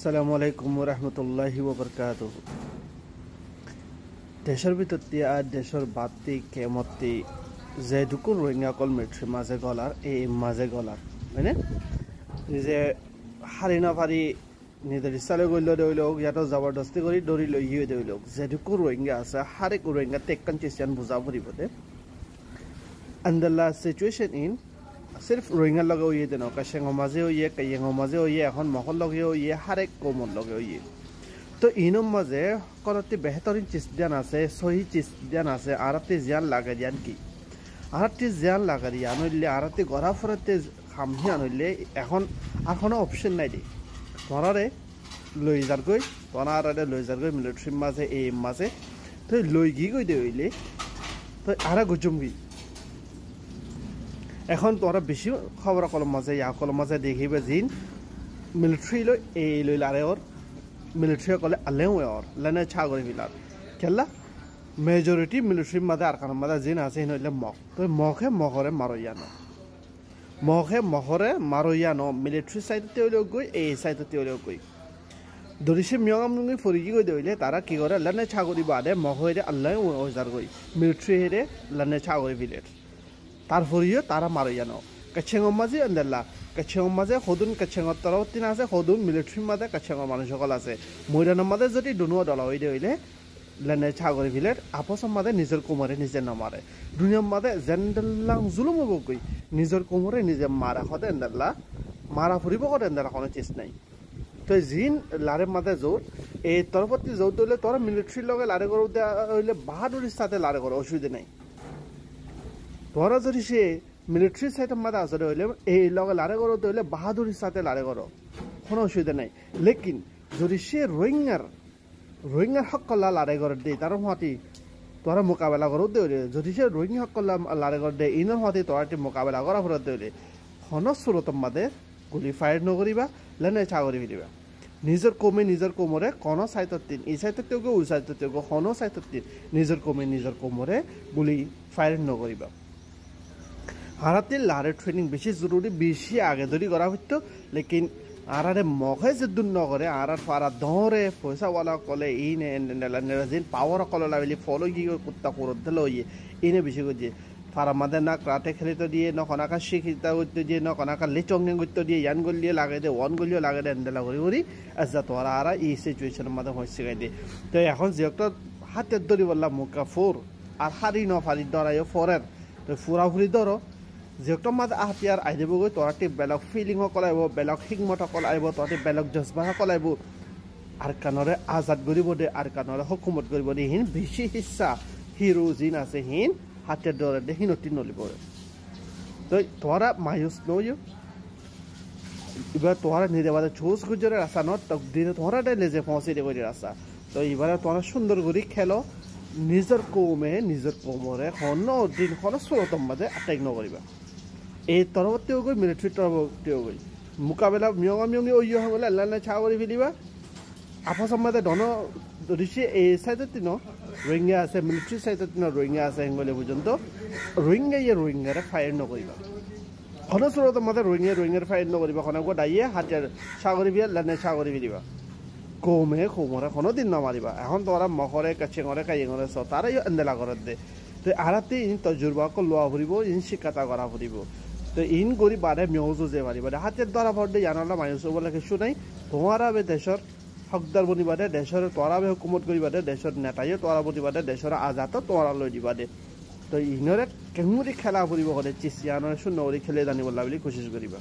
আসসালামু আলাইকুম ওয়া রাহমাতুল্লাহি ওয়া বারাকাতুহু। দেশের ভিতর দিয়ে আর দেশের বাদ দিয়ে কেমতি যে দুকুন রোহিঙ্গা কল মেট্রি মাঝে গলার এই মাঝে গলার মানে যে হারি না পারি নিজের ইচ্ছালে গইলে দৌলক ইয়াতো জবরদস্তি করে দৌড়ি লৈ গিয়ে দৌলক যে দুকুন রোহিঙ্গা আছে হারেক রোহিঙ্গা টেক্কান চেষ্টান বুঝা পড়িবতে and the last situation in सिर्फ रोहिंगा लगे हुए दिन कशेंग मजे हुई कईंग मजे हुई এখন মহল লগে हुई হারেক কোমল লগে हुई তো ইনম মাঝে কোনটি বেহতরিন চিজ দিয়ান আছে সহি চিজ দিয়ান আছে আরতে জিয়ান লাগে দিয়ান কি আরতে জিয়ান লাগে দিয়ান হইলে আরতে গড়া ফরতে খামহিয়ান হইলে এখন আর কোনো অপশন নাই দি তোরারে লই যার গই তোরারে লই যার গই মিলিটারি মাঝে এই মাঝে তো লই গি গই দে হইলে তো আরা গজম গই এখন তোরা বেশি খবর কলম মাঝে কলম মাঝে দেখিবে জিন মিলিটারি লই এই লই লারে ওর মিলিটারি কলে আলেও ওর লানে ছা করে বিলার কেলা মেজরিটি মিলিটারি মাঝে আর কারণ মাঝে জিন আছে হইলে মক তো মখে মহরে মারইয়ানো মখে মহরে মারইয়ানো মিলিটারি সাইডতে হইলে গই এই সাইডতে হইলে গই দরিসে মিয়গাম নুঙ্গি ফরিগি গই দইলে তারা কি করে লানে ছা করি বাদে মহরে আল্লাহ ওজার গই মিলিটারি হেরে লানে ছা করে বিলেট তারপরেও তারা মারইয়ানো কাছেঙ্গম মাঝে আন্দাল্লা কাছেঙ্গম মাঝে হদুন কাছেঙ্গর তরফ তিন আছে হদুন মিলিটারির মাঝে কাছেঙ্গর মানুষ সকল আছে ময়দানের মাঝে যদি দুনুয়া দলা হইলে হইলে লেনে ছাগরি ভিলেট আপসম মাঝে নিজের কোমরে নিজে নামারে দুনিয়ার মাঝে জেন্দাল্লাং জুলুম হব কই নিজের কোমরে নিজে মারা হতে আন্দাল্লা মারা ফুরিব করে আন্দাল্লা কোনো চেষ্টা নাই তো জিন লারে মাঝে জোর এই তরফতি জোর দিলে তোরা মিলিটারির লগে লারে করে হইলে বাহাদুরির সাথে লারে করে অসুবিধা নাই তোরা যদি সে মিলিটারি সাইডের মাঝে আসলে হইলে এই লগে লারে করো হইলে বাহাদুরির সাথে লারে করো কোনো অসুবিধা নাই লেকিন যদি সে রোহিঙ্গার হকল্লা লারে করে দেয় তার হাতি তোরা মোকাবেলা করো দেলে যদি সে রোহিঙ্গা হকল্লা লারে করে দেয় ইনের হাতি তোরা মোকাবেলা করা ফেরত দেলে হনস্বরতম মাদে গুলি ফায়ার নকরিবা লেনে ছা করে ফেলিবা নিজের কমে নিজের কোমরে কোনো সাইটত তিন এই সাইটত তেও ওই সাইটত তেও কোনো সাইটত তিন নিজের কমে নিজের কোমরে গুলি ফায়ার নকরিবা হারাতে লারে ট্রেনিং বেশি জরুরি বেশি আগে ধরি করা হইতো লেকিন আরারে মগে যদ্দুন নগরে আরার ফারা ধরে পয়সাওয়ালা কলে এই নেজিন পাওয়ার কলে লাগলি ফলো গিয়ে কুত্তা করত দিল ইয়ে এনে বেশি করছে ফারা মাদে না ক্রাটে খেলিতে দিয়ে ন কনাকা শিখিতা করতে দিয়ে ন কনাকা লিচঙ্গে করতে দিয়ে ইয়ান গলিয়ে লাগে দে ওয়ান গলিও লাগে দে এন্ডেলা করি করি আচ্ছা তোরা আরা এই সিচুয়েশনের মাঝে হয়েছে গাই দিয়ে তো এখন যে একটা হাতের দড়ি বললাম মুখা ফোর আর হারি ন ফারি ধরাইও ফোরের তো ফুরাফুরি ধরো যেটা মাঝে আহতিয়ার আই দিব গই তোরাটি বেলক ফিলিং কলাইব বেলক হিকমত কলাইব তোরাটি বেলক জজবা কলাইব আর কানরে আজাদ করিব দে আর কানরে হুকুমত করিব দে হিন বেশি হিস্সা হিরো জিন আছে হিন হাতের দরে দে হিনতি নলিব তো তোরা মায়ুস নয় এবার তোরা নিজে বাদে চোস গুজরে রাস্তা ন তকদিনে তোরা দে লেজে পৌঁছে দেব রাস্তা তো এবারে তোরা সুন্দর করে খেলো নিজের কৌমে নিজের কোমরে হন দিন হন ষোলতম মাঝে আটাইক নকরিবা এই তরফতেও গই মিলিটারি তরফতেও গই মোকাবেলা মিয়ঙি ওই হলে আল্লাহ ছা করে ফেলিবা আপসম মাঝে ধন ঋষি এই সাইডত তিন রোহিঙ্গা আছে মিলিটারি সাইডত তিন রোহিঙ্গা আছে হেঙ্গলে পর্যন্ত রোহিঙ্গারে ফায়ার নকরিবা হন ষোলতম মাঝে রোহিঙ্গার ফায়ার নকরিবা খনক দাইয়ে হাতিয়ার ছা করে ফেলি আল্লাহ ছা করে ফেলিবা কৌমে কৌমরে কোনো দিন নামারিবা এখন তোরা মহরে কাছেঙরে কাইঙরে চ তারাই এন্দেলা করে দে তো আরাতে ইন তজুরবা লোয়া ফুরিব ইন শিক্ষাতা করা ফুরিব তো ইন করি বাদে মেউজো যে পারিব হাতের দ্বারা ভর দিয়ে জানালা মায়ুস বলে কিছু নাই তোমারা বে দেশের হকদার বনিবাদে দেশের তোরা বে হুকুমত করিবাদে দেশের নেতাইও তোরা বনিবাদে দেশের আজাদ তোরা লৈ দিবাদে তো ইনরে কেমুরি খেলা ফুরিব করে চিচিয়ানরে শূন্য করে খেলে জানিব বুলি কোশিশ করিবা।